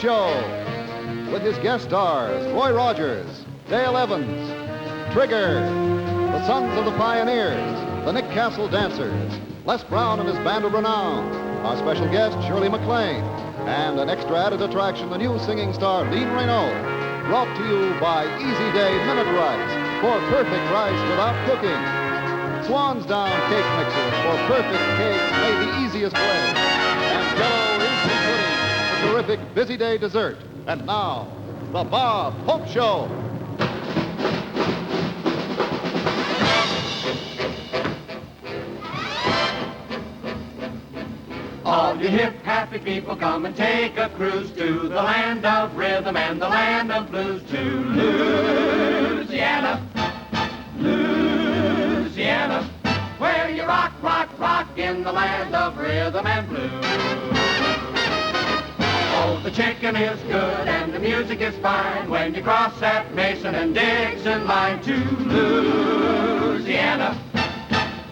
Show with his guest stars, Roy Rogers, Dale Evans, Trigger, the Sons of the Pioneers, the Nick Castle Dancers, Les Brown and his band of renown, our special guest, Shirley MacLaine, and an extra added attraction, the new singing star, Renaud. Brought to you by Easy Day Minute Rice for perfect rice without cooking. Swan's Down Cake Mixers for perfect cakes made the easiest way. And Jell-O Instant Pudding for terrific busy day dessert. And now, the Bob Hope Show. All you hip, happy people, come and take a cruise to the land of rhythm and the land of blues, to Louisiana, Louisiana, where you rock, rock, rock in the land of rhythm and blues. Oh, the chicken is good and the music is fine when you cross that Mason and Dixon line to Louisiana,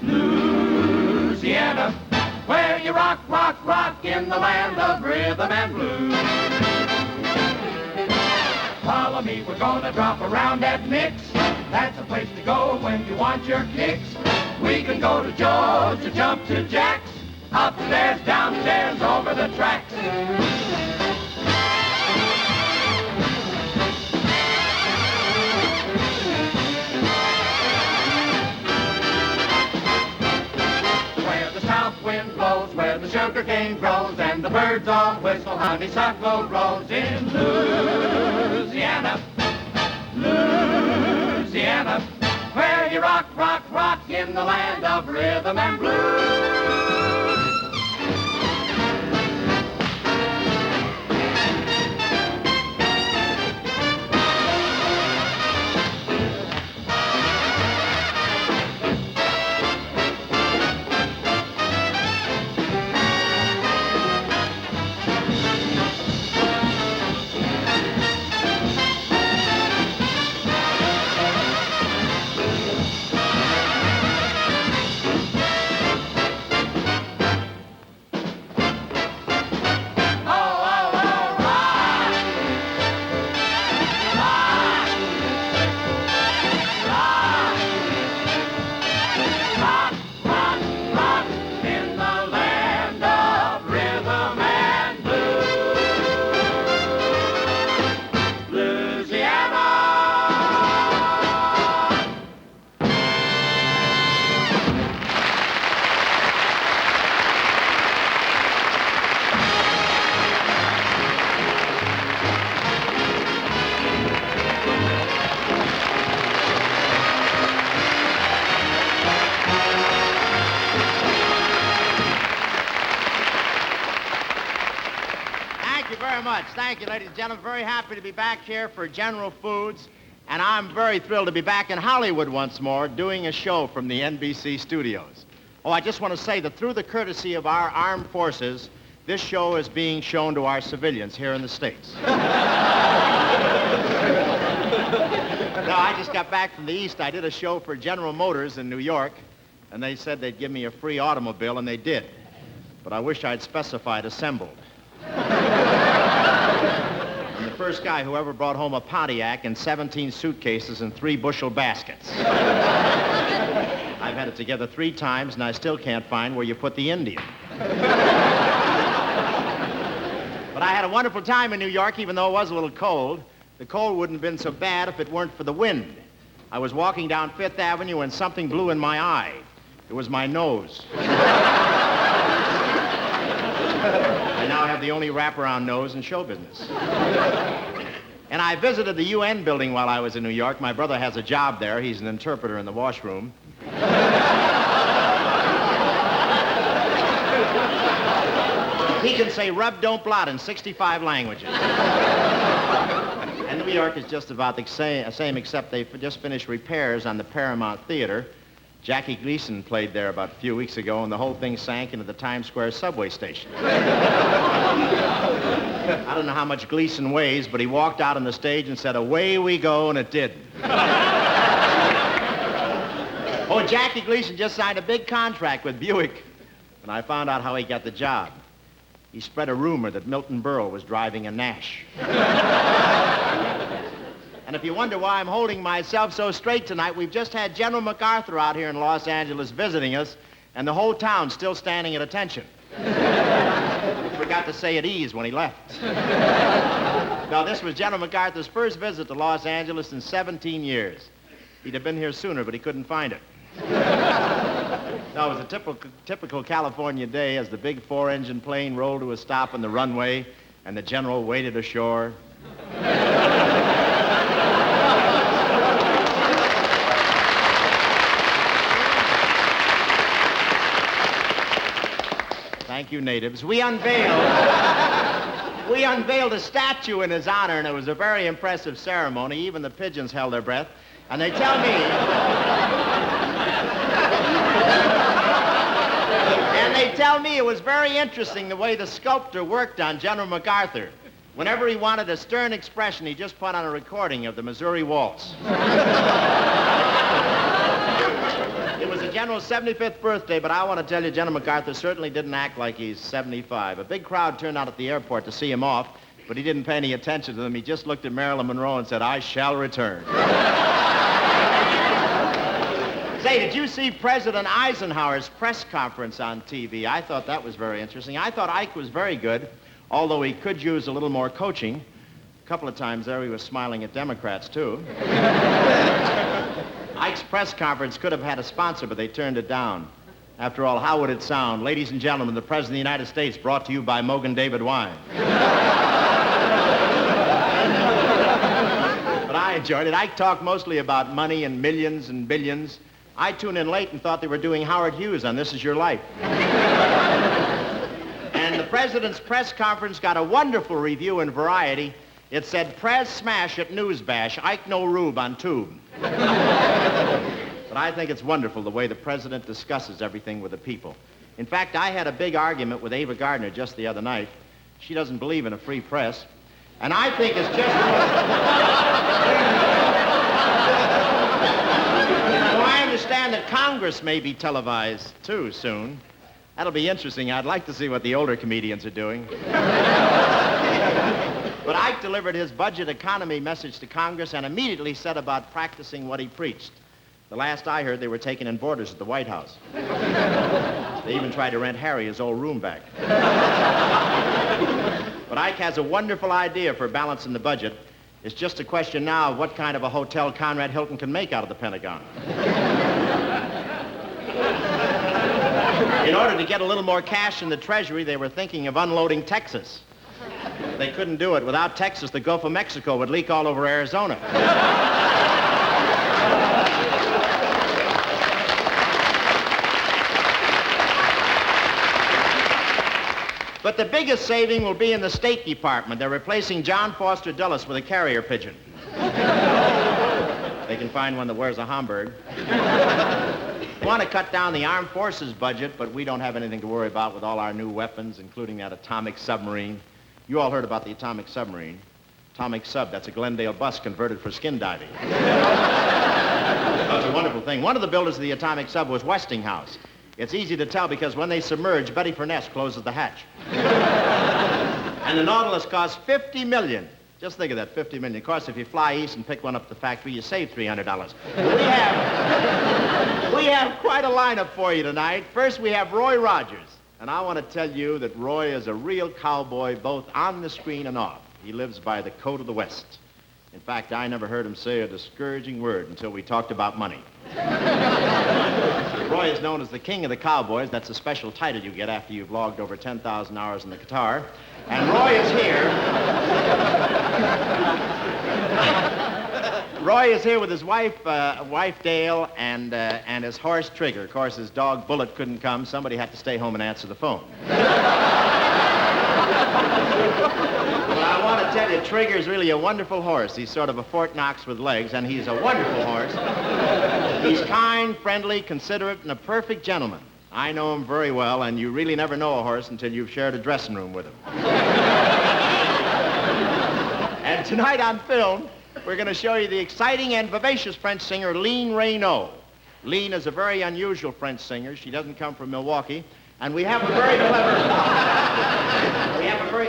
Louisiana, where you rock, rock, rock in the land of rhythm and blues. Follow me, we're gonna drop around at Nick's. That's a place to go when you want your kicks. We can go to Joe's, to jump to Jack's, upstairs, downstairs, over the tracks. Wind blows where the sugar cane grows and the birds all whistle, honeysuckle grows in Louisiana, Louisiana, where you rock, rock, rock in the land of rhythm and blues. Thank you, ladies and gentlemen. Very happy to be back here for General Foods, and I'm very thrilled to be back in Hollywood once more doing a show from the NBC studios. Oh, I just want to say that through the courtesy of our armed forces, this show is being shown to our civilians here in the States. No, I just got back from the East. I did a show for General Motors in New York, and they said they'd give me a free automobile, and they did. But I wish I'd specified assembled. I'm the first guy who ever brought home a Pontiac in 17 suitcases and 3 bushel baskets. I've had it together 3 times, and I still can't find where you put the Indian. But I had a wonderful time in New York, even though it was a little cold. The cold wouldn't have been so bad if it weren't for the wind. I was walking down Fifth Avenue, and something blew in my eye. It was my nose. I now have the only wraparound nose in show business. And I visited the UN building while I was in New York. My brother has a job there. He's an interpreter in the washroom. He can say rub, don't blot in 65 languages. And New York is just about the same, except they've just finished repairs on the Paramount Theater. Jackie Gleason played there about a few weeks ago, and the whole thing sank into the Times Square subway station. I don't know how much Gleason weighs, but he walked out on the stage and said, "Away we go," and it did. Oh, Jackie Gleason just signed a big contract with Buick, and I found out how he got the job. He spread a rumor that Milton Berle was driving a Nash. And if you wonder why I'm holding myself so straight tonight, we've just had General MacArthur out here in Los Angeles visiting us, and the whole town's still standing at attention. He forgot to say at ease when he left. Now, this was General MacArthur's first visit to Los Angeles in 17 years. He'd have been here sooner, but he couldn't find it. No, it was a typical California day as the big 4-engine plane rolled to a stop on the runway and the general waded ashore. Thank you, natives. We unveiled a statue in his honor, and it was a very impressive ceremony. Even the pigeons held their breath. And they tell me it was very interesting the way the sculptor worked on General MacArthur. Whenever he wanted a stern expression, he just put on a recording of the Missouri Waltz. It was the General's 75th birthday, but I want to tell you, General MacArthur certainly didn't act like he's 75. A big crowd turned out at the airport to see him off, but he didn't pay any attention to them. He just looked at Marilyn Monroe and said, "I shall return." Say, did you see President Eisenhower's press conference on TV? I thought that was very interesting. I thought Ike was very good, although he could use a little more coaching. A couple of times there he was smiling at Democrats, too. Ike's press conference could have had a sponsor, but they turned it down. After all, how would it sound? Ladies and gentlemen, the President of the United States, brought to you by Mogan David Wine. But I enjoyed it. Ike talked mostly about money and millions and billions. I tuned in late and thought they were doing Howard Hughes on This Is Your Life. And the President's press conference got a wonderful review in Variety. It said, "Prez smash at News Bash, Ike no rube on tube." But I think it's wonderful the way the President discusses everything with the people. In fact, I had a big argument with Ava Gardner just the other night. She doesn't believe in a free press. And I think it's just... Well, I understand that Congress may be televised, too, soon. That'll be interesting. I'd like to see what the older comedians are doing. But Ike delivered his budget economy message to Congress and immediately set about practicing what he preached. The last I heard, they were taking in boarders at the White House. They even tried to rent Harry his old room back. But Ike has a wonderful idea for balancing the budget. It's just a question now of what kind of a hotel Conrad Hilton can make out of the Pentagon. In order to get a little more cash in the Treasury, they were thinking of unloading Texas. They couldn't do it. Without Texas, the Gulf of Mexico would leak all over Arizona. But the biggest saving will be in the State Department. They're replacing John Foster Dulles with a carrier pigeon. They can find one that wears a Homburg. We want to cut down the armed forces budget, but we don't have anything to worry about with all our new weapons, including that atomic submarine. You all heard about the atomic submarine. Atomic sub, that's a Glendale bus converted for skin diving. That's a wonderful thing. One of the builders of the atomic sub was Westinghouse. It's easy to tell because when they submerge, Betty Furness closes the hatch. And the Nautilus costs $50 million. Just think of that, $50 million. Of course, if you fly east and pick one up at the factory, you save $300. We have quite a lineup for you tonight. First, we have Roy Rogers. And I want to tell you that Roy is a real cowboy, both on the screen and off. He lives by the code of the West. In fact, I never heard him say a discouraging word until we talked about money. Roy is known as the king of the cowboys. That's a special title you get after you've logged over 10,000 hours in the guitar. And Roy is here. Roy is here with his wife Dale, and his horse, Trigger. Of course, his dog, Bullet, couldn't come. Somebody had to stay home and answer the phone. Well, I want to tell you, Trigger's really a wonderful horse. He's sort of a Fort Knox with legs, and he's a wonderful horse. He's kind, friendly, considerate, and a perfect gentleman. I know him very well, and you really never know a horse until you've shared a dressing room with him. And tonight on film, we're going to show you the exciting and vivacious French singer, Lean Renaud. Lean is a very unusual French singer. She doesn't come from Milwaukee. And we have a very clever...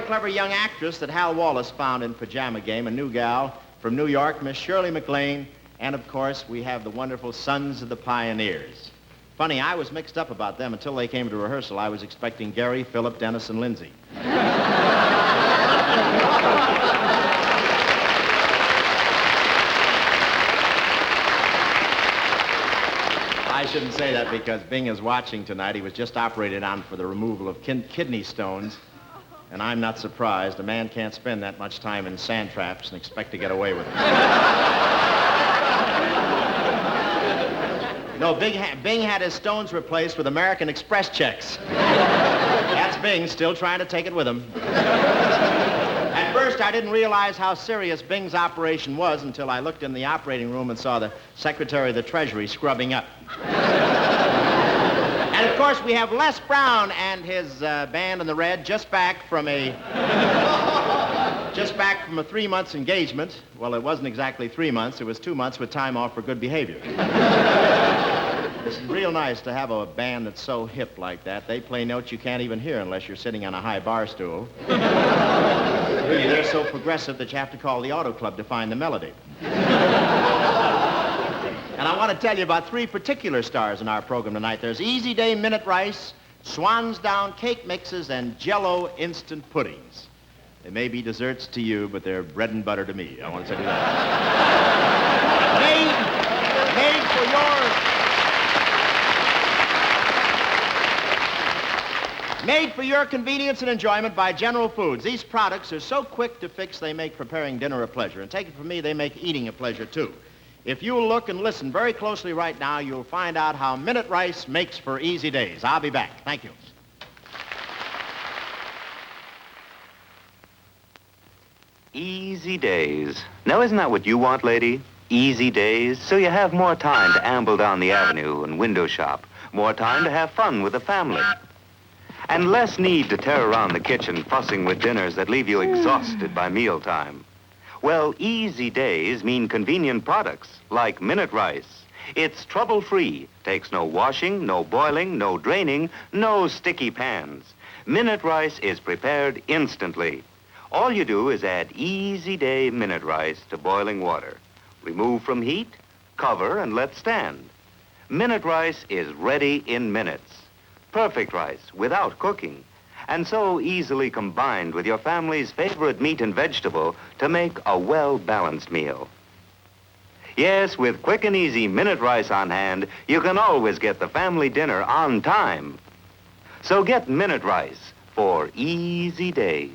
clever young actress that Hal Wallace found in Pajama Game, a new gal from New York, Miss Shirley MacLaine. And, of course, we have the wonderful Sons of the Pioneers. Funny, I was mixed up about them until they came to rehearsal. I was expecting Gary, Philip, Dennis, and Lindsay. I shouldn't say that because Bing is watching tonight. He was just operated on for the removal of kidney stones. And I'm not surprised. A man can't spend that much time in sand traps and expect to get away with it. No, Bing had his stones replaced with American Express checks. That's Bing still trying to take it with him. At first, I didn't realize how serious Bing's operation was until I looked in the operating room and saw the Secretary of the Treasury scrubbing up. And, of course, we have Les Brown and his band in the red just back from a 3 months engagement. Well, it wasn't exactly 3 months. It was 2 months with time off for good behavior. It's real nice to have a band that's so hip like that. They play notes you can't even hear unless you're sitting on a high bar stool. Really, they're so progressive that you have to call the auto club to find the melody. And I want to tell you about 3 particular stars in our program tonight. There's Easy Day Minute Rice, Swan's Down Cake Mixes, and Jell-O Instant Puddings. They may be desserts to you, but they're bread and butter to me. I want to tell you that. Made for your convenience and enjoyment by General Foods. These products are so quick to fix, they make preparing dinner a pleasure. And take it from me, they make eating a pleasure, too. If you'll look and listen very closely right now, you'll find out how Minute Rice makes for easy days. I'll be back. Thank you. Easy days. Now, isn't that what you want, lady? Easy days, so you have more time to amble down the avenue and window shop, more time to have fun with the family, and less need to tear around the kitchen fussing with dinners that leave you exhausted by mealtime. Well, easy days mean convenient products like Minute Rice. It's trouble-free, takes no washing, no boiling, no draining, no sticky pans. Minute Rice is prepared instantly. All you do is add Easy Day Minute Rice to boiling water. Remove from heat, cover, and let stand. Minute Rice is ready in minutes. Perfect rice without cooking, and so easily combined with your family's favorite meat and vegetable to make a well-balanced meal. Yes, with quick and easy Minute Rice on hand, you can always get the family dinner on time. So get Minute Rice for easy days.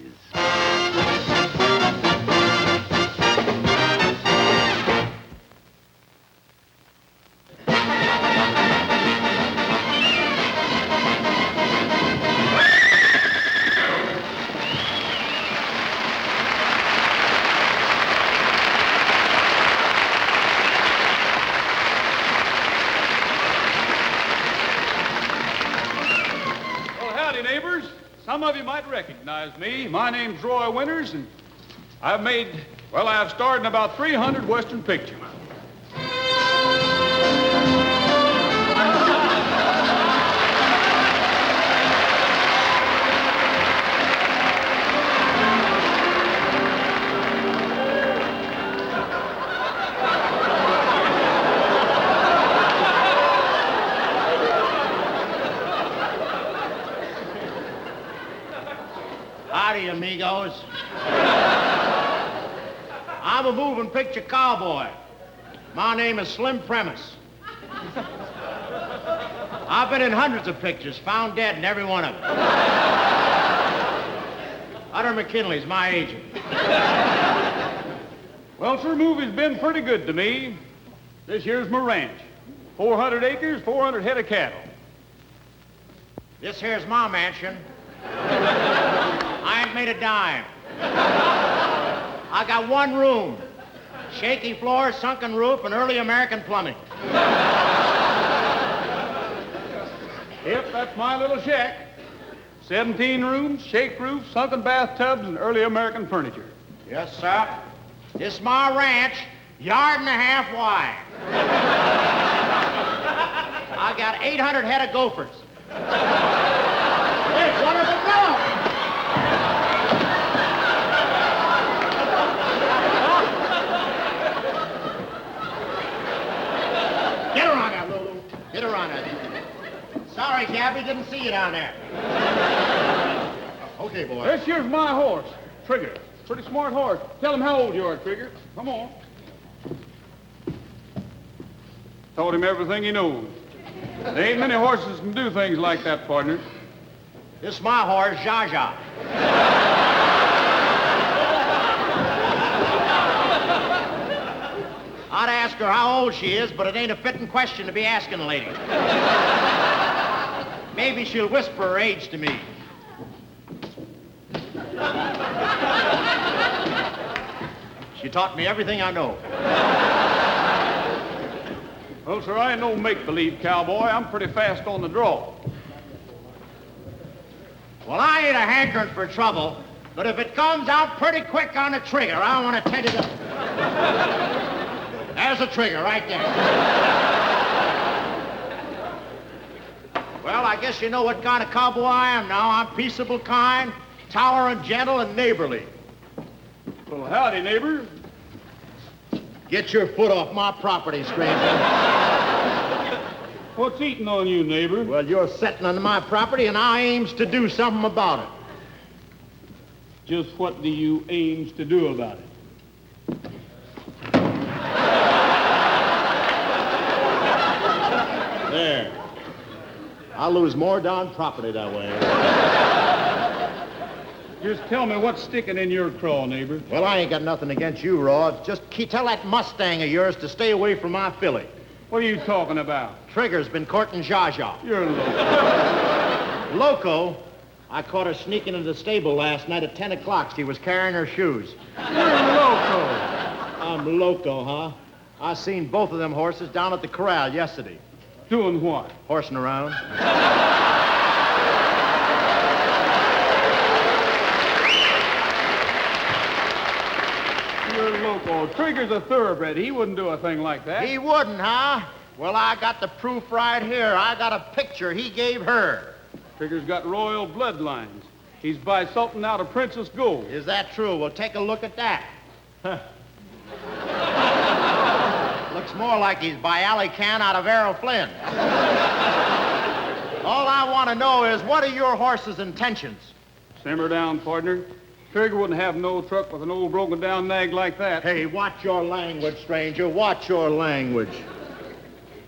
Some of you might recognize me. My name's Roy Winters, and I've starred in about 300 Western pictures. Howdy, amigos. I'm a moving picture cowboy. My name is Slim Premise. I've been in hundreds of pictures, found dead in every one of them. Utter McKinley's my agent. Well, sir, movie's been pretty good to me. This here's my ranch. 400 acres, 400 head of cattle. This here's my mansion. I ain't made a dime. I got one room. Shaky floor, sunken roof, and early American plumbing. Yep, that's my little shack. 17 rooms, shake roof, sunken bathtubs, and early American furniture. Yes, sir. This is my ranch, yard and a half wide. I got 800 head of gophers. There's one of them gone. Get her on there. Sorry, Gabby, didn't see you down there. Okay, boy. This here's my horse, Trigger. Pretty smart horse. Tell him how old you are, Trigger. Come on. Taught him everything he knows. There ain't many horses can do things like that, partner. This is my horse, Zsa Zsa. I'd ask her how old she is, but it ain't a fitting question to be asking a lady. Maybe she'll whisper her age to me. She taught me everything I know. Well, sir, I ain't no make-believe cowboy. I'm pretty fast on the draw. Well, I ain't a hankering for trouble, but if it comes out pretty quick on the trigger, I want to tell you that. There's the trigger right there. Well, I guess you know what kind of cowboy I am now. I'm peaceable, kind, tolerant, gentle, and neighborly. Well, howdy, neighbor. Get your foot off my property, stranger. What's eating on you, neighbor? Well, you're setting on my property, and I aims to do something about it. Just what do you aims to do about it? There. I'll lose more darn property that way. Just tell me what's sticking in your craw, neighbor. Well, I ain't got nothing against you, Raw. Just tell that Mustang of yours to stay away from my filly. What are you talking about? Trigger's been courting Zsa Zsa. You're loco. Loco? I caught her sneaking into the stable last night at 10 o'clock. She was carrying her shoes. You're loco. I'm loco, huh? I seen both of them horses down at the corral yesterday. Doing what? Horsing around. You're loco. Trigger's a thoroughbred. He wouldn't do a thing like that. He wouldn't, huh? Well, I got the proof right here. I got a picture he gave her. Trigger's got royal bloodlines. He's by something out of Princess Gold. Is that true? Well, take a look at that. Huh. Looks more like he's by Alican out of Errol Flynn. All I want to know is, what are your horse's intentions? Simmer down, partner. Trigger wouldn't have no truck with an old broken-down nag like that. Hey, watch your language, stranger. Watch your language.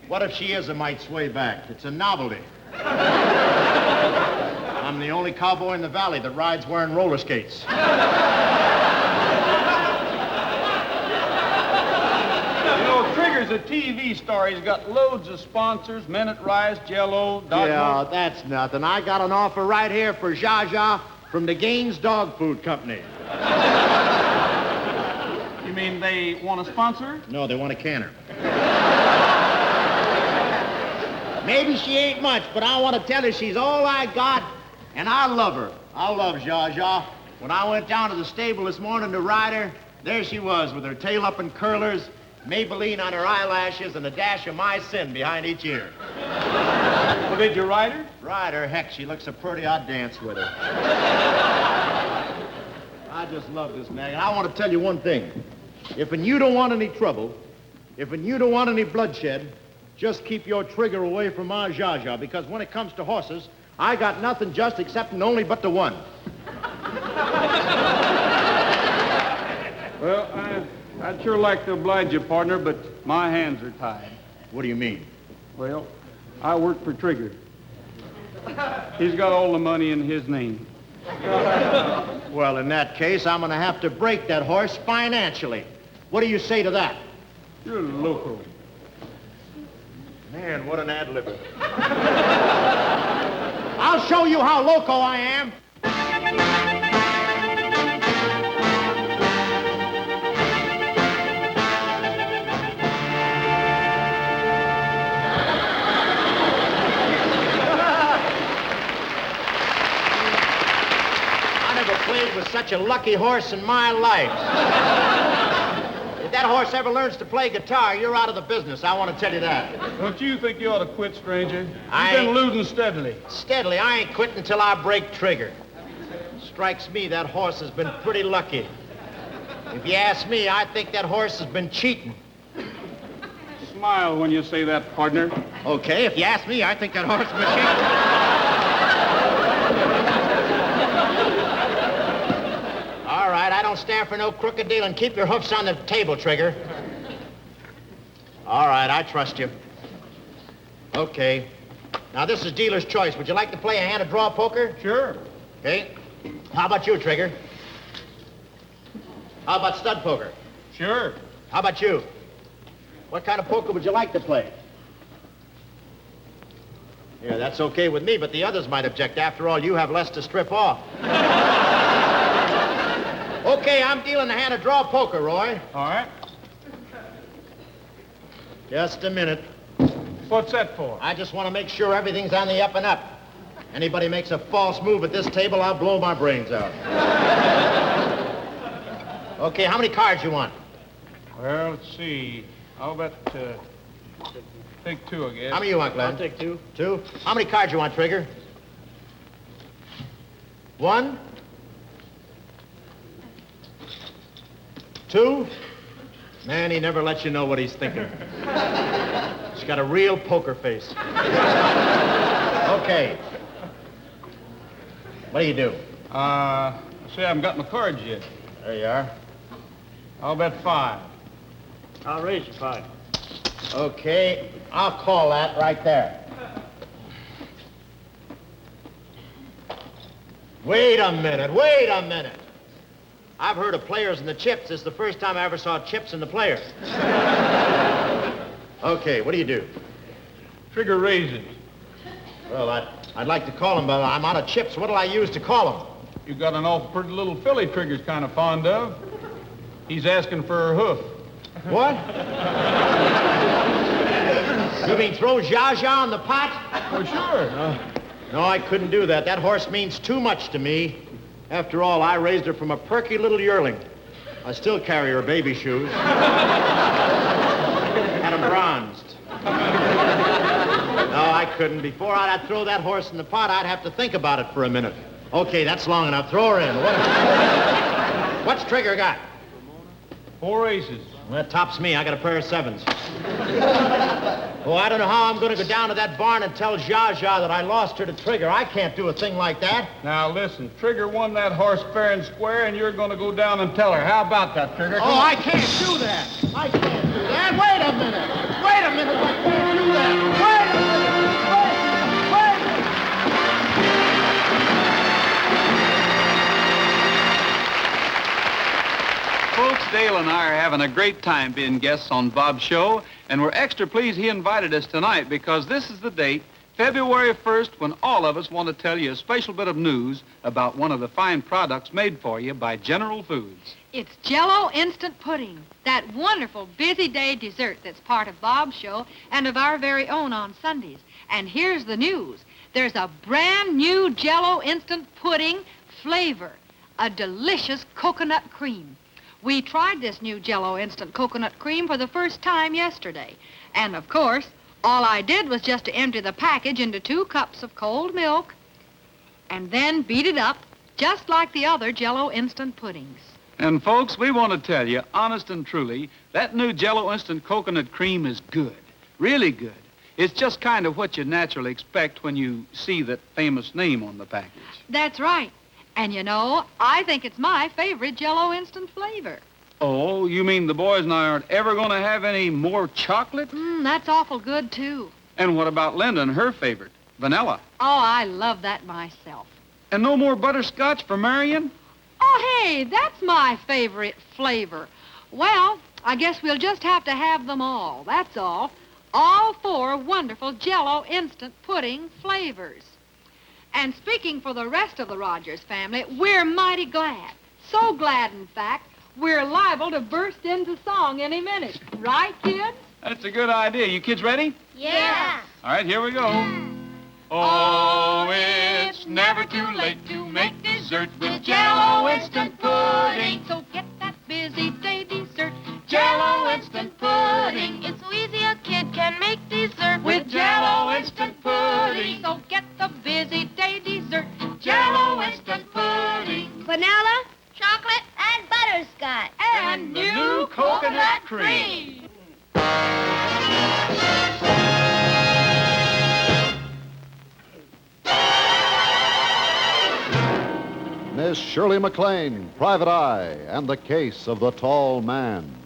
What if she is a mite sway back? It's a novelty. I'm the only cowboy in the valley that rides wearing roller skates. You know, Trigger's a TV star. He's got loads of sponsors, Minute Rice, Jell-O, Dodge. Yeah, that's nothing. I got an offer right here for Zsa Zsa from the Gaines Dog Food Company. You mean they want a sponsor? No, they want a canner. Maybe she ain't much, but I want to tell you she's all I got, and I love her. I love Zsa Zsa. When I went down to the stable this morning to ride her, there she was with her tail up in curlers, Maybelline on her eyelashes, and a dash of my sin behind each ear. Well, did you ride her? Ride her? Heck, she looks so pretty, I'd dance with her. I just love this nag, and I want to tell you one thing. If you don't want any trouble, if you don't want any bloodshed, just keep your Trigger away from my Zsa Zsa, because when it comes to horses, I got nothing just except and only but the one. Well, I'd sure like to oblige you, partner, but my hands are tied. What do you mean? Well, I work for Trigger. He's got all the money in his name. Well, in that case, I'm going to have to break that horse financially. What do you say to that? You're loco. Man, what an ad-libber. I'll show you how loco I am. I never played with such a lucky horse in my life. If that horse ever learns to play guitar, you're out of the business. I want to tell you that. Don't you think you ought to quit, stranger? You've I been ain't- losing steadily. Steadily, I ain't quitting until I break Trigger. Strikes me that horse has been pretty lucky. If you ask me, I think that horse has been cheating. smile when you say that, partner. Okay, if you ask me, I think that horse machine... All right, I don't stand for no crooked dealing. Keep your hoofs on the table, Trigger. All right, I trust you. Okay. Now, this is dealer's choice. Would you like to play a hand of draw poker? Sure. Okay. How about you, Trigger? How about stud poker? Sure. How about you? What kind of poker would you like to play? Yeah, that's okay with me, but the others might object. After all, you have less to strip off. Okay, I'm dealing a hand of draw poker, Roy. All right. Just a minute. What's that for? I just want to make sure everything's on the up and up. Anybody makes a false move at this table, I'll blow my brains out. Okay, how many cards you want? Well, let's see. I'll bet, take 2, I guess. How many you want, Glenn? I'll take 2. 2? How many cards you want, Trigger? 1? 2? Man, he never lets you know what he's thinking. He's got a real poker face. Okay. What do you do? See, I haven't got my cards yet. There you are. I'll bet 5. I'll raise you 5. Okay, I'll call that right there. Wait a minute. I've heard of players in the chips. This is the first time I ever saw chips in the players. Okay, what do you do? Trigger raises. Well, I'd like to call him, but I'm out of chips. What'll I use to call him? You got an awful pretty little filly Trigger's kind of fond of. He's asking for her hoof. What? You mean throw Zha Zha in the pot? Oh, sure. No, I couldn't do that. That horse means too much to me. After all, I raised her from a perky little yearling. I still carry her baby shoes. Had them bronzed. No, I couldn't. Before I'd throw that horse in the pot, I'd have to think about it for a minute. Okay, that's long enough. Throw her in. What's Trigger got? 4 aces. Well, that tops me. I got a pair of 7s. Oh, I don't know how I'm going to go down to that barn and tell Zha Zha that I lost her to Trigger. I can't do a thing like that. Now, listen, Trigger won that horse fair and square, and you're going to go down and tell her. How about that, Trigger? Oh, I can't do that. I can't do that. Wait a minute. I can't do that. Wait a minute. Folks, Dale and I are having a great time being guests on Bob's show, and we're extra pleased he invited us tonight because this is the date, February 1st, when all of us want to tell you a special bit of news about one of the fine products made for you by General Foods. It's Jell-O Instant Pudding, that wonderful busy day dessert that's part of Bob's show and of our very own on Sundays. And here's the news. There's a brand new Jell-O Instant Pudding flavor, a delicious coconut cream. We tried this new Jell-O Instant Coconut Cream for the first time yesterday. And, of course, all I did was just to empty the package into 2 cups of cold milk and then beat it up just like the other Jell-O Instant Puddings. And, folks, we want to tell you, honest and truly, that new Jell-O Instant Coconut Cream is good, really good. It's just kind of what you naturally expect when you see that famous name on the package. That's right. And you know, I think it's my favorite Jell-O Instant flavor. Oh, you mean the boys and I aren't ever going to have any more chocolate? That's awful good, too. And what about Linda and her favorite, vanilla? Oh, I love that myself. And no more butterscotch for Marion? Oh, hey, that's my favorite flavor. Well, I guess we'll just have to have them all, that's all. All 4 wonderful Jell-O Instant Pudding flavors. And speaking for the rest of the Rogers family, we're mighty glad. So glad, in fact, we're liable to burst into song any minute. Right, kids? That's a good idea. You kids ready? Yeah. All right, here we go. Oh, it's never too late to make dessert with Jell-O Instant Pudding. So get that busy day dessert. Jell-O Instant Pudding. It's so easy a kid can make dessert With Jell-O Instant Pudding. So get the busy day dessert. Jell-O Instant Pudding. Vanilla, chocolate, and butterscotch. And new coconut cream. is Shirley MacLaine, Private Eye, and the Case of the Tall Man.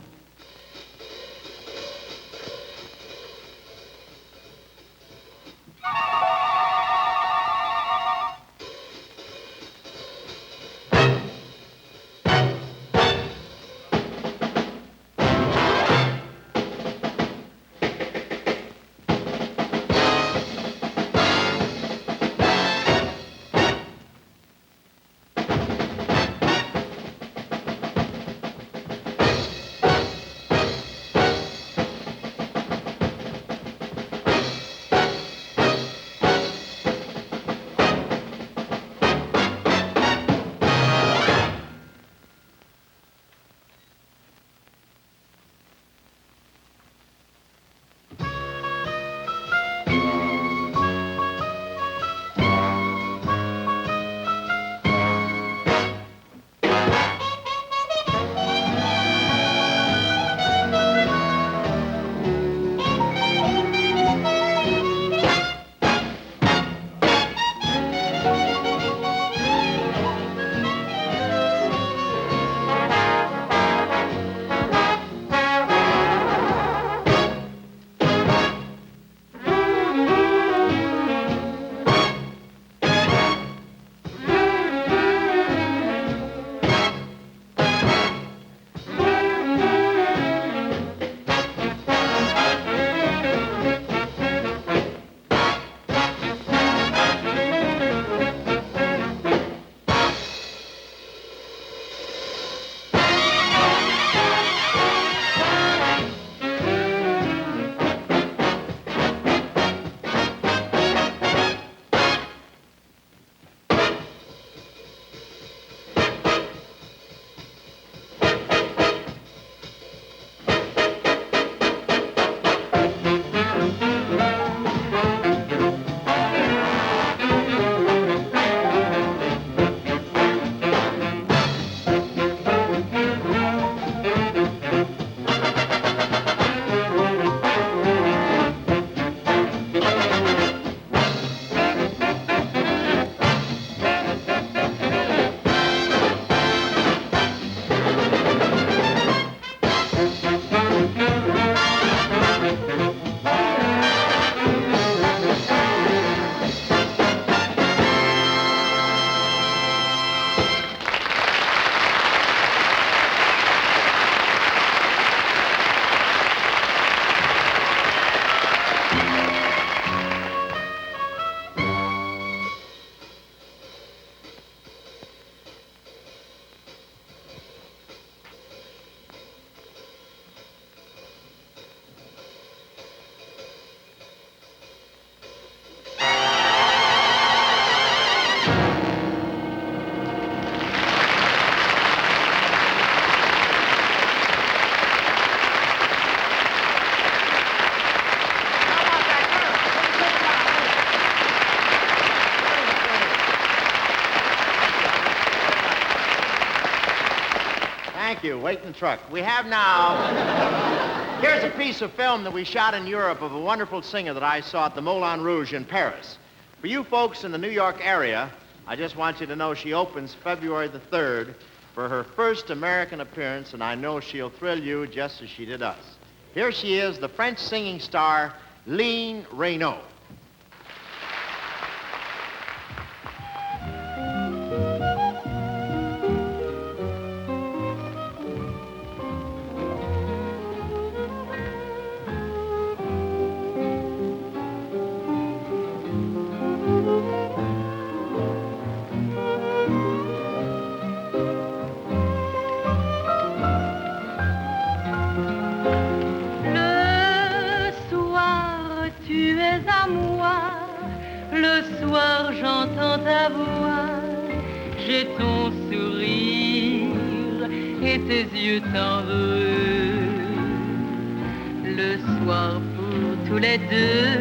Thank you. Wait in the truck. We have now... Here's a piece of film that we shot in Europe of a wonderful singer that I saw at the Moulin Rouge in Paris. For you folks in the New York area, I just want you to know she opens February the 3rd for her first American appearance, and I know she'll thrill you just as she did us. Here she is, the French singing star, Renaud. J'entends ta voix, j'ai ton sourire et tes yeux tendres. Le soir pour tous les deux,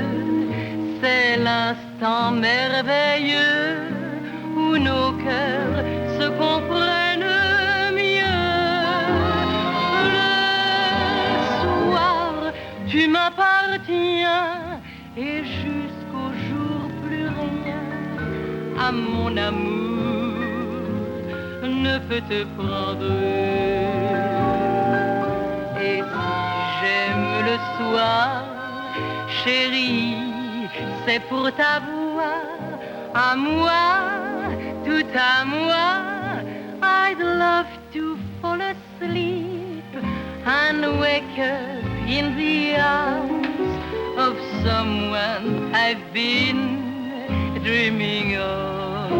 c'est l'instant merveilleux où nos cœurs se comprennent mieux. Le soir, tu m'appartiens et jusqu'au jour plus rien à mon amour ne peut te prendre. Et si j'aime le soir, chérie, c'est pour ta voix, à moi, tout à moi. I'd love to fall asleep and wake up in the arms of someone I've been dreaming of.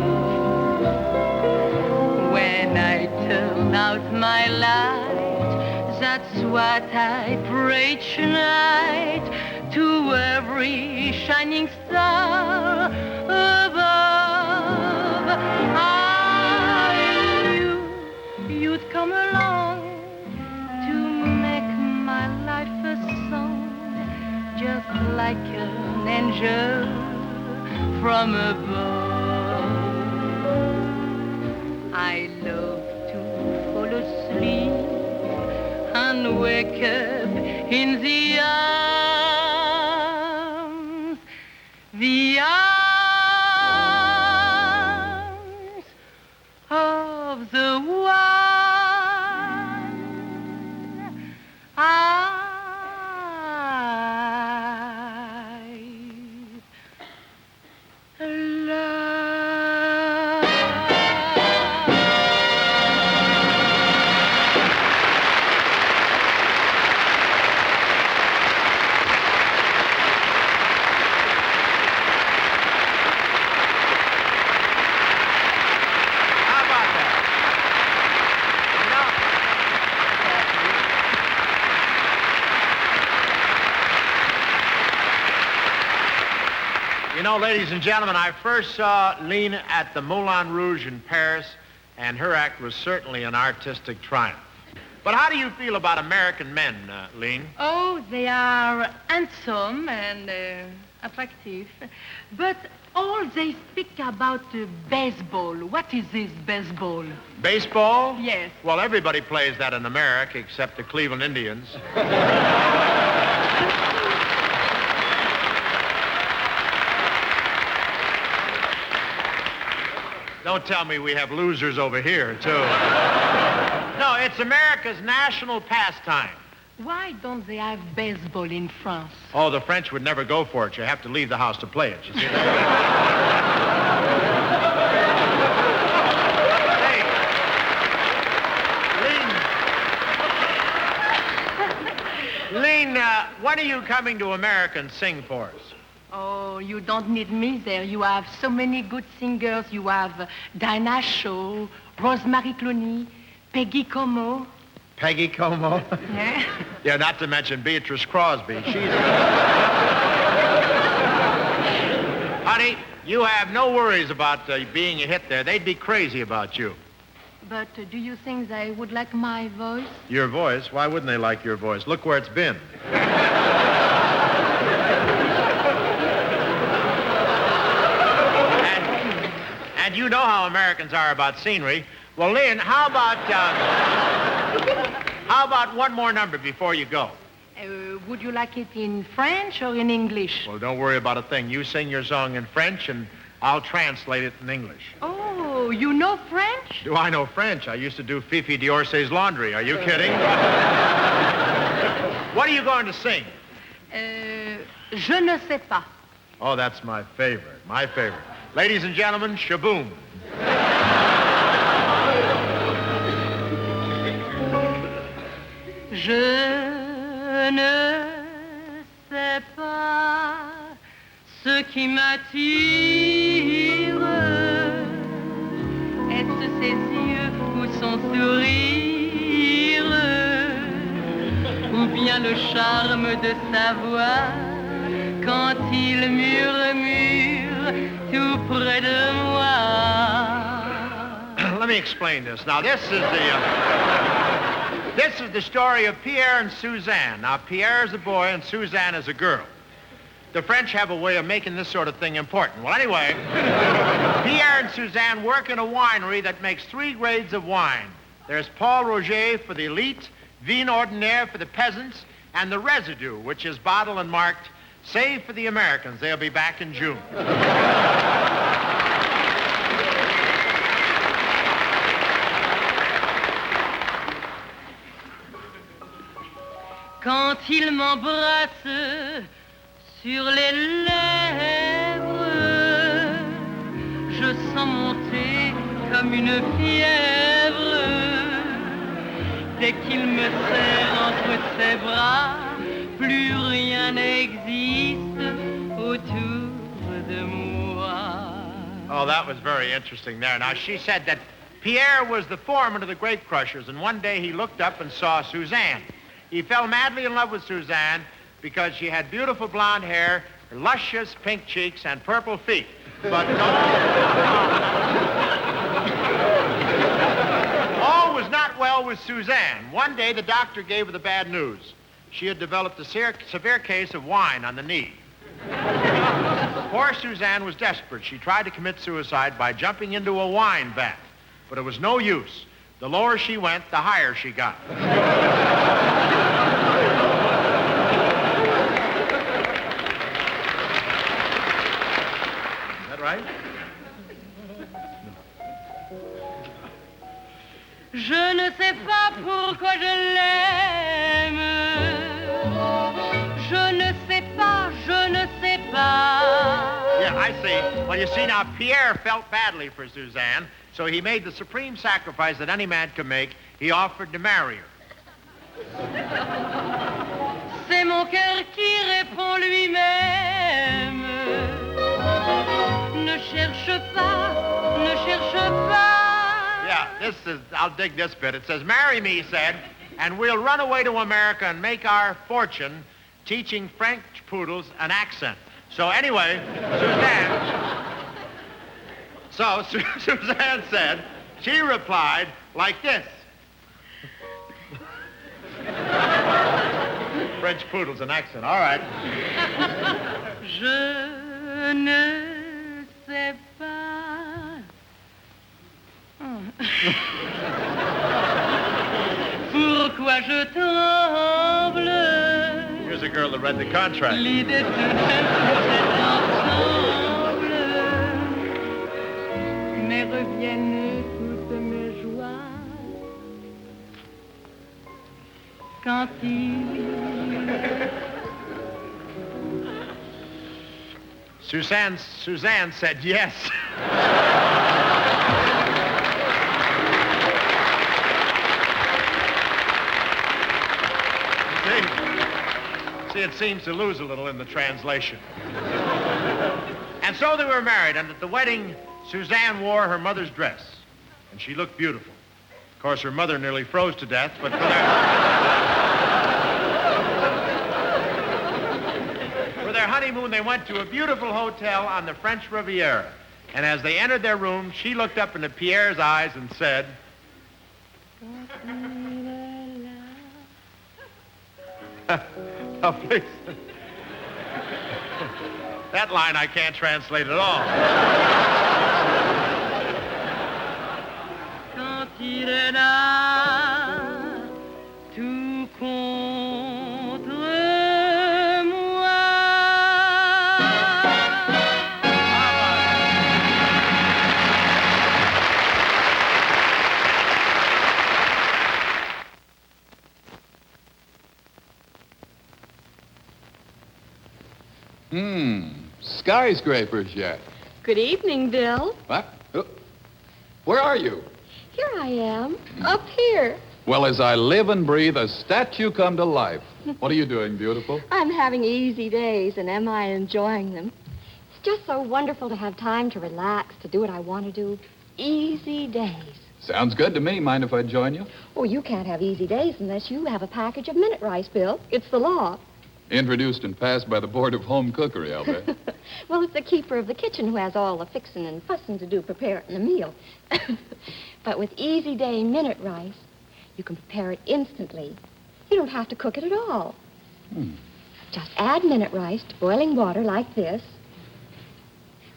When I turn out my light, that's what I pray tonight to every shining star above. I knew you'd come along to make my life a song, just like an angel from above. I love to fall asleep and wake up in the arms of the one I love. You know, ladies and gentlemen, I first saw Lean at the Moulin Rouge in Paris, and her act was certainly an artistic triumph. But how do you feel about American men, Lean? Oh, they are handsome and attractive, but all they speak about baseball. What is this baseball? Baseball? Yes. Well, everybody plays that in America except the Cleveland Indians. Don't tell me we have losers over here, too. No, it's America's national pastime. Why don't they have baseball in France? Oh, the French would never go for it. You have to leave the house to play it, you see. Hey, Lean, when are you coming to America and sing for us? Oh, you don't need me there. You have so many good singers. You have Dinah Shaw, Rosemary Clooney, Peggy Como. Peggy Como? Yeah. Yeah, not to mention Beatrice Crosby. She's... Honey, you have no worries about being a hit there. They'd be crazy about you. But do you think they would like my voice? Your voice? Why wouldn't they like your voice? Look where it's been. And you know how Americans are about scenery. Well, Lynn, how about one more number before you go? Would you like it in French or in English? Well, don't worry about a thing. You sing your song in French, and I'll translate it in English. Oh, you know French? Do I know French? I used to do Fifi D'Orsay's laundry. Are you kidding? What are you going to sing? Je ne sais pas. Oh, that's my favorite. My favorite. Ladies and gentlemen, shaboom. Je ne sais pas ce qui m'attire. Est-ce ses yeux ou son sourire, ou bien le charme de sa voix quand il murmure tout près de moi? Let me explain this. Now, this is the story of Pierre and Suzanne. Now, Pierre is a boy and Suzanne is a girl. The French have a way of making this sort of thing important. Well, anyway, Pierre and Suzanne work in a winery that makes 3 grades of wine. There's Paul Roger for the elite, Vin Ordinaire for the peasants, and the residue, which is bottled and marked, save for the Americans. They'll be back in June. quand il m'embrasse sur les lèvres, je sens monter comme une fièvre. Dès qu'il me serre entre ses bras, plus rien n'existe autour de moi. Oh, that was very interesting there. Now, she said that Pierre was the foreman of the grape crushers, and one day he looked up and saw Suzanne. He fell madly in love with Suzanne because she had beautiful blonde hair, luscious pink cheeks, and purple feet. But all was not well with Suzanne. One day, the doctor gave her the bad news. She had developed a severe case of wine on the knee. Poor Suzanne was desperate. She tried to commit suicide by jumping into a wine vat, but it was no use. The lower she went, the higher she got. Is that right? Je ne sais pas pourquoi je l'aime. Je ne sais pas, je ne sais pas. Yeah, I see. Well, you see, now, Pierre felt badly for Suzanne, so he made the supreme sacrifice that any man could make. He offered to marry her. C'est mon cœur qui répond lui-même. Ne cherche pas, ne cherche pas. Yeah, I'll dig this bit. It says, marry me, he said, and we'll run away to America and make our fortune teaching French poodles an accent. So anyway, Suzanne said, she replied like this. French poodles an accent, all right. Je ne sais pas. Pourquoi je tremble? Here's a girl that read the contract. L'idée de cet ensemble, mais reviennent toutes mes joies quand Suzanne said yes. See, it seems to lose a little in the translation. And so they were married, and at the wedding, Suzanne wore her mother's dress, and she looked beautiful. Of course, her mother nearly froze to death, but for their honeymoon, they went to a beautiful hotel on the French Riviera. And as they entered their room, she looked up into Pierre's eyes and said, oh, please. That line I can't translate at all. Quand il est là, tout contre moi. Skyscrapers yet. Good evening, Bill. What? Where are you? Here I am, up here. Well, as I live and breathe, a statue come to life. What are you doing, beautiful? I'm having easy days, and am I enjoying them? It's just so wonderful to have time to relax, to do what I want to do. Easy days. Sounds good to me. Mind if I join you? Oh, you can't have easy days unless you have a package of minute rice, Bill. It's the law. Introduced and passed by the Board of Home Cookery, I'll bet. Well, it's the keeper of the kitchen who has all the fixing and fussing to do preparing the meal. But with easy day minute rice, you can prepare it instantly. You don't have to cook it at all. Just add minute rice to boiling water like this.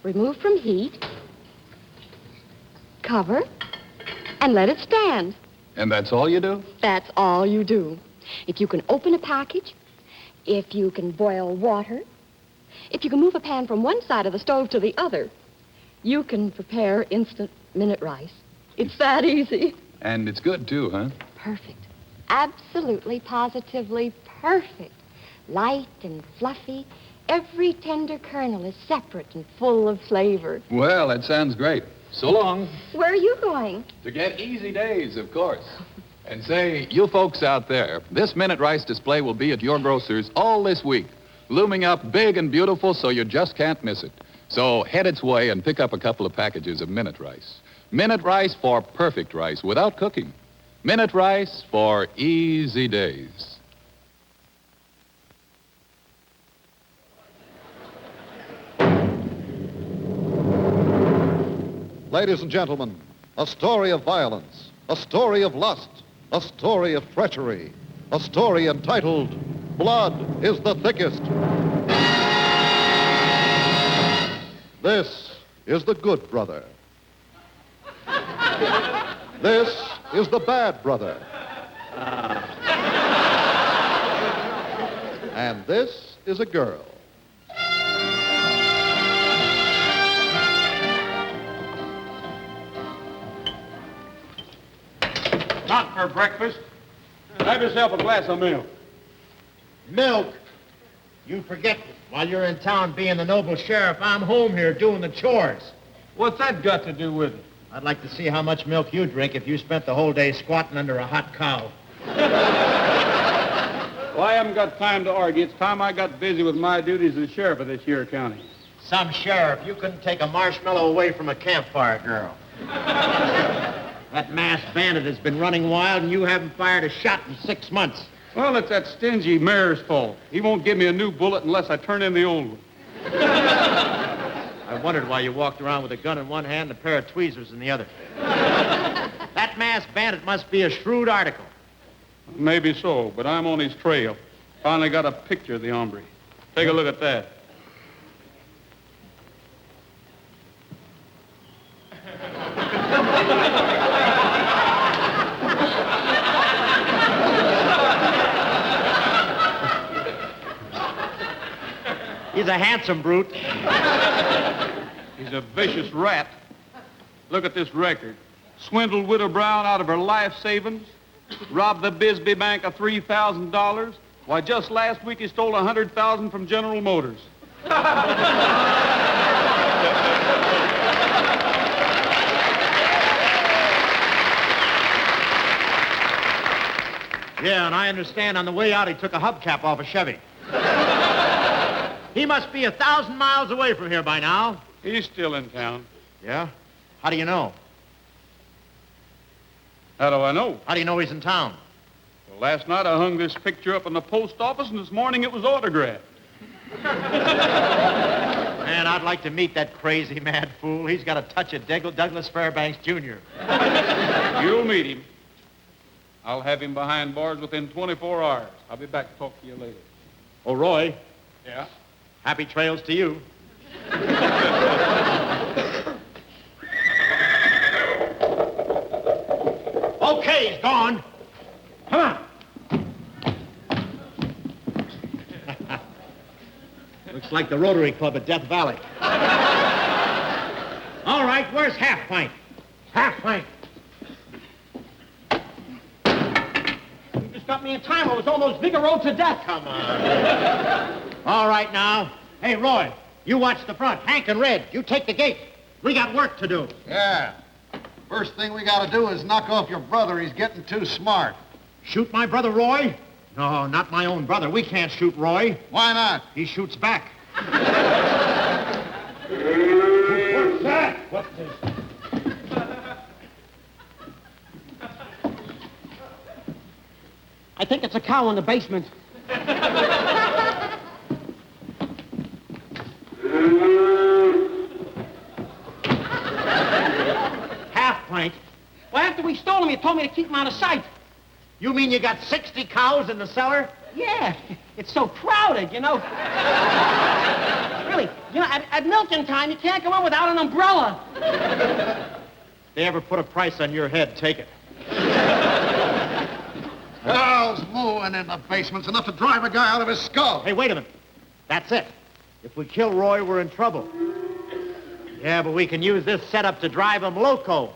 Remove from heat. Cover. And let it stand. And that's all you do? That's all you do. If you can open a package, if you can boil water, if you can move a pan from one side of the stove to the other, you can prepare instant minute rice. It's that easy. And it's good, too, huh? Perfect. Absolutely, positively perfect. Light and fluffy. Every tender kernel is separate and full of flavor. Well, that sounds great. So long. Where are you going? To get easy days, of course. And say, you folks out there, this minute rice display will be at your grocer's all this week, looming up big and beautiful so you just can't miss it. So head its way and pick up a couple of packages of minute rice. Minute rice for perfect rice without cooking. Minute rice for easy days. Ladies and gentlemen, a story of violence, a story of lust, a story of treachery, a story entitled Blood is the Thickest. This is the good brother. This is the bad brother. And this is a girl. Not for breakfast. Have yourself a glass of milk. Milk? You forget, while you're in town being the noble sheriff, I'm home here doing the chores. What's that got to do with it? I'd like to see how much milk you'd drink if you spent the whole day squatting under a hot cow. Well, I haven't got time to argue. It's time I got busy with my duties as sheriff of this here county. Some sheriff, you couldn't take a marshmallow away from a campfire girl. That masked bandit has been running wild, and you haven't fired a shot in 6 months. Well, it's that stingy mayor's fault. He won't give me a new bullet unless I turn in the old one. I wondered why you walked around with a gun in one hand and a pair of tweezers in the other. That masked bandit must be a shrewd article. Maybe so, but I'm on his trail. Finally got a picture of the hombre. Take a look at that. He's a handsome brute. He's a vicious rat. Look at this record. Swindled Widow Brown out of her life savings. Robbed the Bisbee Bank of $3,000. Why, just last week he stole $100,000 from General Motors. Yeah, and I understand on the way out he took a hubcap off a Chevy. He must be 1,000 miles away from here by now. He's still in town. Yeah? How do you know? How do I know? How do you know he's in town? Well, last night I hung this picture up in the post office, and this morning it was autographed. Man, I'd like to meet that crazy mad fool. He's got a touch of Douglas Fairbanks, Jr. You'll meet him. I'll have him behind bars within 24 hours. I'll be back to talk to you later. Oh, Roy. Yeah? Happy trails to you. Okay, he's gone. Come on. Looks like the Rotary Club at Death Valley. All right, where's Half Pint? Half Pint. You just got me in time. I was almost Figaro to death. Come on. All right, now. Hey, Roy, you watch the front. Hank and Red, you take the gate. We got work to do. Yeah. First thing we got to do is knock off your brother. He's getting too smart. Shoot my brother, Roy? No, not my own brother. We can't shoot Roy. Why not? He shoots back. What's that? What's this? I think it's a cow in the basement. Half Pint? Well, after we stole him, you told me to keep him out of sight. You mean you got 60 cows in the cellar? Yeah. It's so crowded, you know. Really, you know, at milking time, you can't go in without an umbrella. If they ever put a price on your head, take it. Cows mooing in the basement's enough to drive a guy out of his skull. Hey, wait a minute. That's it. If we kill Roy, we're in trouble. Yeah, but we can use this setup to drive him loco.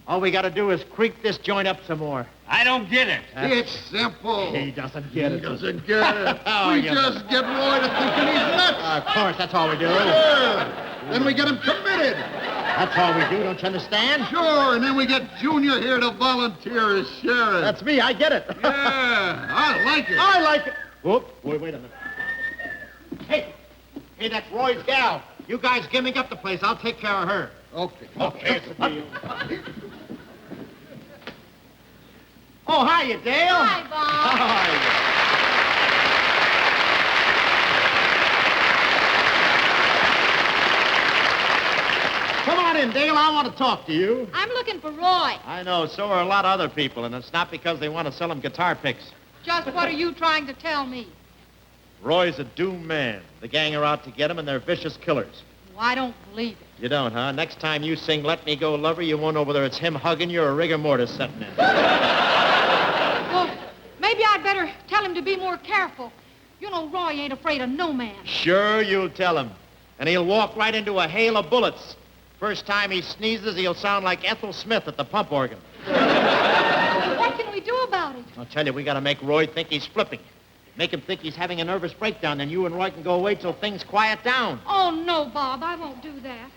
All we got to do is creep this joint up some more. I don't get it. It's simple. He doesn't get it. He doesn't get it. Oh, We you- just get Roy to thinking he's nuts. Of course, that's all we do. Yeah. Then we get him committed. That's all we do, don't you understand? Sure, and then we get Junior here to volunteer as sheriff. That's me, I get it. Yeah, I like it. I like it. Whoop, wait a minute. Hey, that's Roy's gal. You guys gimmick up the place. I'll take care of her. Okay. Okay, it's a deal. Oh, hiya, Dale. Hi, Bob. Hi. Come on in, Dale. I want to talk to you. I'm looking for Roy. I know, so are a lot of other people, and it's not because they want to sell him guitar picks. Just what are you trying to tell me? Roy's a doomed man. The gang are out to get him, and they're vicious killers. Well, I don't believe it. You don't, huh? Next time you sing Let Me Go, Lover, you won't know whether it's him hugging you or rigor mortis setting in. Well, maybe I'd better tell him to be more careful. You know, Roy ain't afraid of no man. Sure, you'll tell him. And he'll walk right into a hail of bullets. First time he sneezes, he'll sound like Ethel Smith at the pump organ. What can we do about it? I'll tell you, we got to make Roy think he's flipping. Make him think he's having a nervous breakdown, then you and Roy can go away till things quiet down. Oh, no, Bob, I won't do that.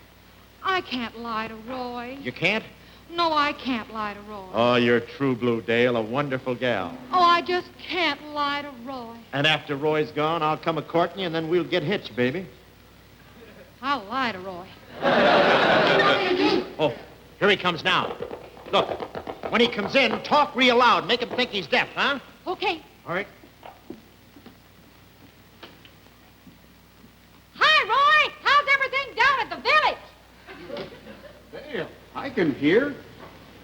I can't lie to Roy. You can't? No, I can't lie to Roy. Oh, you're true blue, Dale, a wonderful gal. Oh, I just can't lie to Roy. And after Roy's gone, I'll come a-courting you, and then we'll get hitched, baby. I'll lie to Roy. Oh, here he comes now. Look, when he comes in, talk real loud. Make him think he's deaf, huh? Okay. All right. Hi, Roy. How's everything down at the village? Dale, I can hear.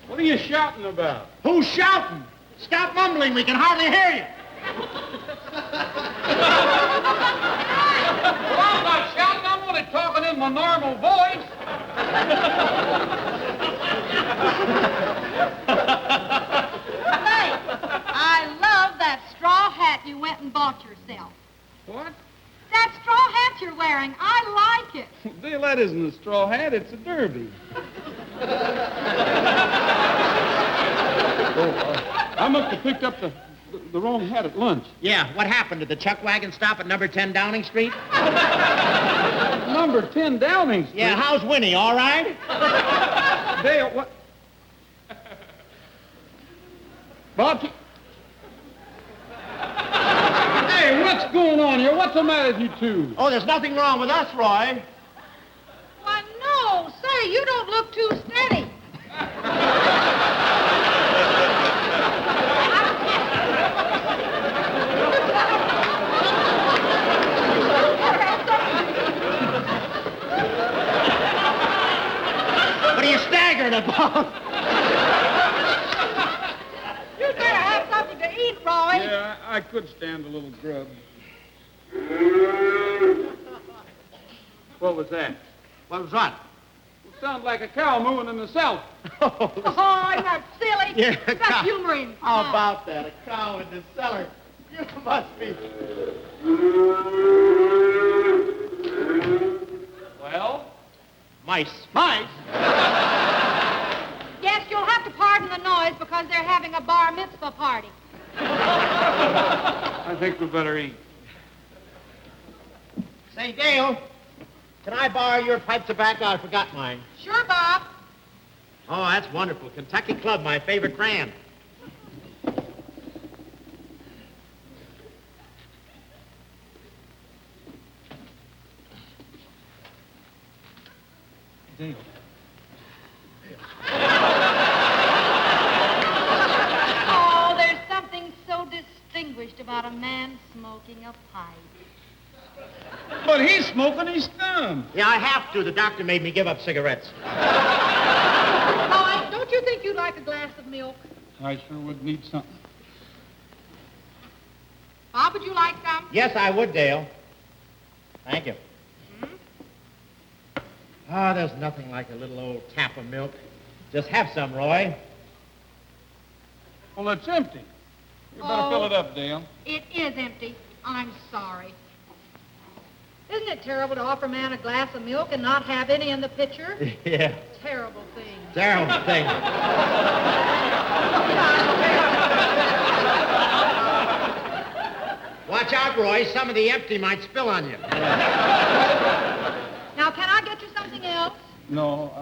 What are you shouting about? Who's shouting? Stop mumbling. We can hardly hear you. Well, I'm not shouting. I'm only talking in my normal voice. Say, I love that straw hat you went and bought yourself. What? That straw hat you're wearing, I like it. Dale, that isn't a straw hat. It's a derby. I must have picked up the wrong hat at lunch. Yeah, what happened? Did the chuck wagon stop at number 10 Downing Street? Number 10 Downing Street. Yeah, how's Winnie? All right? Dale, what? Bob, hey, what's going on here? What's the matter with you two? Oh, there's nothing wrong with us, Roy. Why, no. Say, you don't look too steady. What are you staggering about? You'd better have something to eat, Roy. Yeah, I could stand a little grub. What was that? What was what? It sounded like a cow mooing in the south. Oh, isn't that silly? Yeah, a Just cow. humor him. How about that? A cow in the cellar. You must be. Well? Mice. Mice? Yes, you'll have to pardon the noise because they're having a bar mitzvah party. I think we better eat. Say, Dale, can I borrow your pipe tobacco? I forgot mine. Sure, Bob. Oh, that's wonderful. Kentucky Club, my favorite brand. Dale. Oh, there's something so distinguished about a man smoking a pipe. But he's smoking his thumb. Yeah, I have to. The doctor made me give up cigarettes. Boy, don't you think you'd like a glass of milk? I sure would need something. Bob, would you like some? Yes, I would, Dale. Thank you. Ah, there's nothing like a little old tap of milk. Just have some, Roy. Well, it's empty. You better fill it up, Dale. It is empty. I'm sorry. Isn't it terrible to offer a man a glass of milk and not have any in the pitcher? Yeah, Terrible thing. terrible thing. Terrible. Watch out, Roy. Some of the empty might spill on you. Now, can I get you something else? No,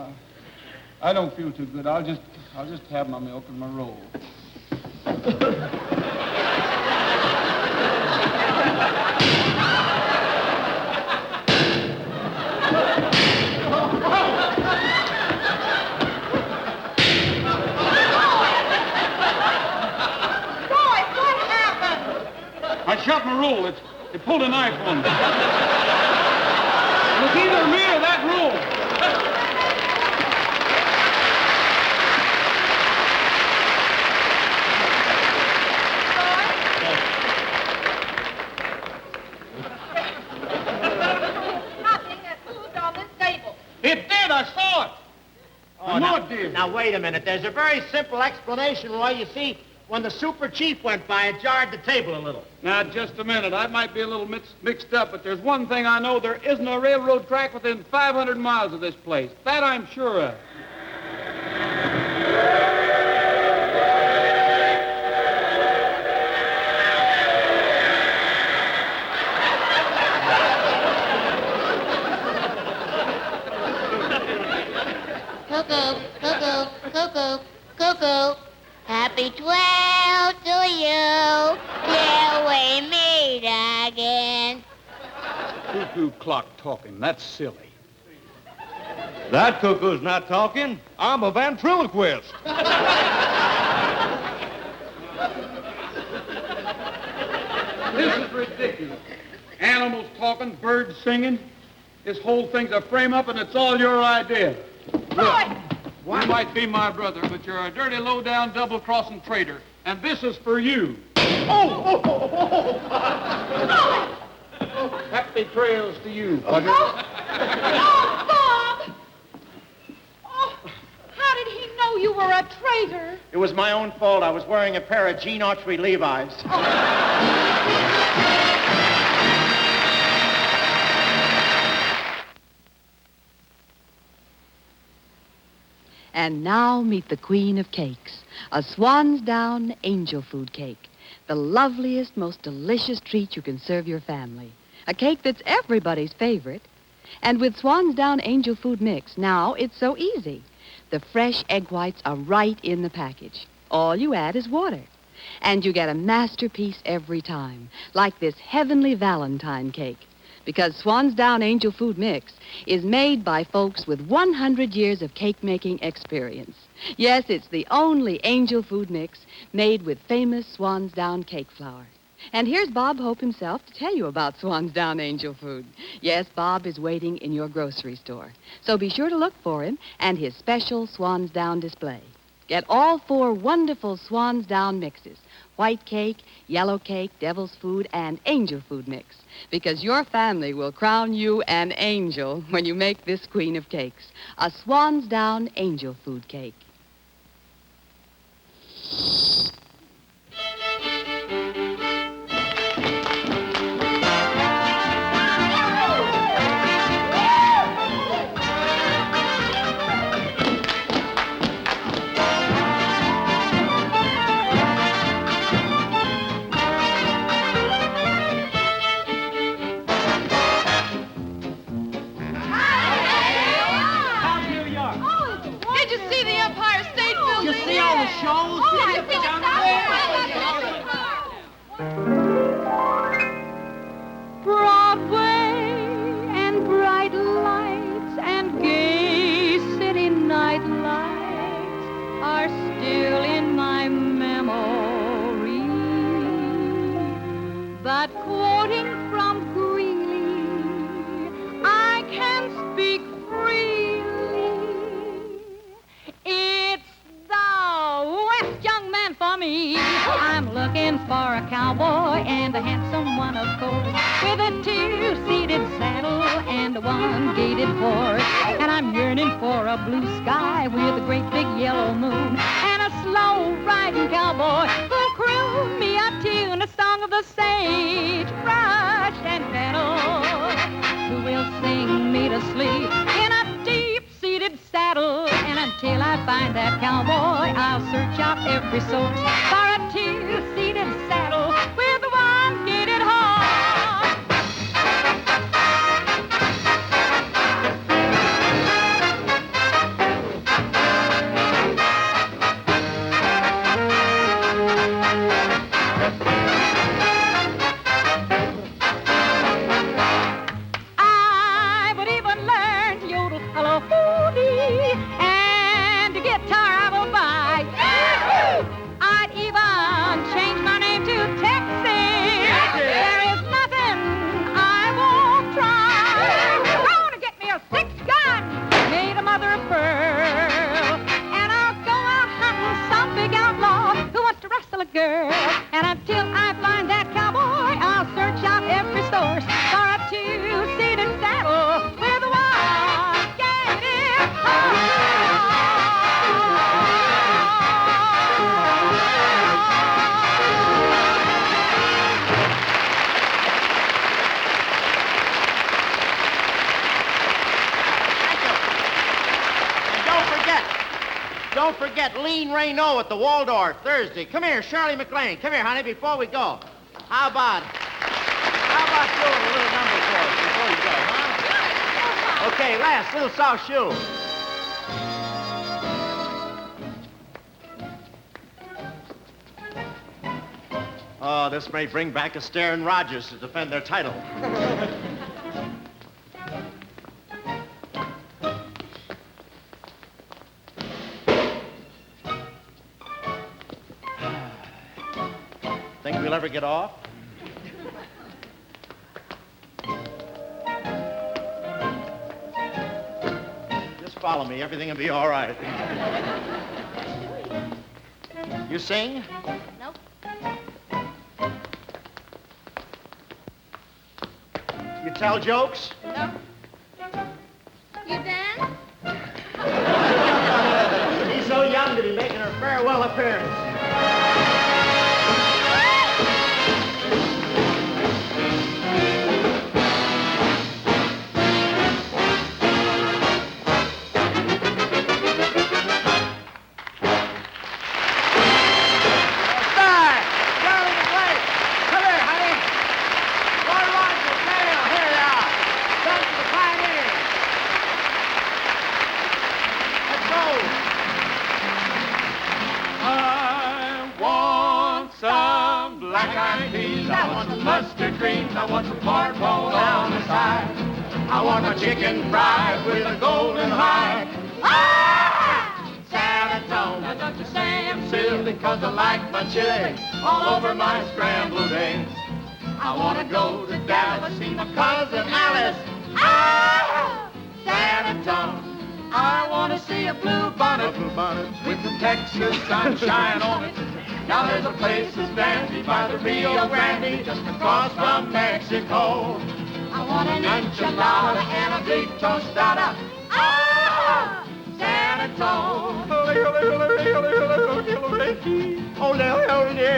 I don't feel too good. I'll just have my milk and my roll. I shot my rule. It pulled a knife on me. It was either me or that rule. Nothing that moved on this table. It did. I saw it. Oh, now, wait a minute. There's a very simple explanation, Roy. You see, when the super chief went by, it jarred the table a little. Now, just a minute. I might be a little mixed up, but there's one thing I know. There isn't a railroad track within 500 miles of this place. That I'm sure of. Cuckoo, cuckoo, cuckoo, cuckoo. Happy 12 to you. Till we meet again. Cuckoo clock talking. That's silly. That cuckoo's not talking. I'm a ventriloquist. This is ridiculous. Animals talking, birds singing. This whole thing's a frame-up, and it's all your idea. Look, you might be my brother, but you're a dirty, low-down, double-crossing traitor, and this is for you. Happy trails to you, Pudger. Oh, Bob! Oh, how did he know you were a traitor? It was my own fault. I was wearing a pair of Gene Autry Levi's. And now meet the queen of cakes, a swan's down angel food cake, the loveliest, most delicious treat you can serve your family. A cake that's everybody's favorite. And with swan's down angel food mix, now it's so easy. The fresh egg whites are right in the package. All you add is water. And you get a masterpiece every time, like this heavenly Valentine cake. Because Swan's Down Angel Food Mix is made by folks with 100 years of cake-making experience. Yes, it's the only angel food mix made with famous Swan's Down cake flour. And here's Bob Hope himself to tell you about Swan's Down Angel Food. Yes, Bob is waiting in your grocery store. So be sure to look for him and his special Swan's Down display. Get all 4 wonderful Swan's Down mixes: white cake, yellow cake, devil's food, and angel food mix. Because your family will crown you an angel when you make this queen of cakes, a Swan's Down Angel Food Cake. Broadway and bright lights and gay city night lights are still in my memory. But quoting from Greeley, I can speak freely. It's the West, young man, for me. I'm looking for a cowboy and a handsome one, of course, with a 2-seated saddle and a 1-gated horse. And I'm yearning for a blue sky with a great big yellow moon and a slow-riding cowboy who'll croon me a tune, a song of the sagebrush and cattle, who will sing me to sleep in a deep-seated saddle. And until I find that cowboy, I'll search out every source for a girl. And until I find that cowboy, I'll search out every source for a two-seated saddle with a wide-gated Don't forget Lean Renaud at the Waldorf Thursday. Come here, Shirley MacLaine. Come here, honey, before we go. How about doing a little number for us before you go, huh? Okay, last, little soft shoe. Oh, this may bring back Astaire and Rogers to defend their title. Think we'll ever get off? Just follow me. Everything will be all right. You sing? Nope. You tell jokes? Nope. You dance? He's so young to be making her farewell appearance. Mustard greens, I want some corn roll on the side. I want my chicken fried with a golden hide. Ah! San Antonio, don't you say I'm silly, 'cause I like my chili all over my scrambled eggs. I want to go to Dallas, see my cousin Alice. Ah! San Antonio, I want to see a blue bonnet with the Texas sunshine on it. Now there's a place that's dandy by the Rio Grande, just across from Mexico. I want an enchilada and a big tostada. Ah, San Antonio. Ole, ole, ole, ole, ole, ole, ole, ole, ole,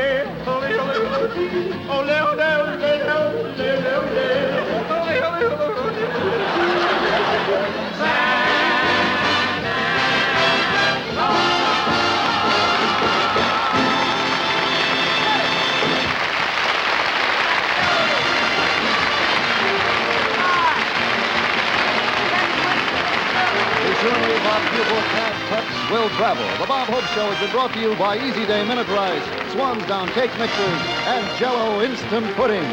Surely Bob Bugle cash preps will travel. The Bob Hope Show has been brought to you by Easy Day Minute Rice, Swan's Down Cake Mixes, and Jell-O Instant Pudding.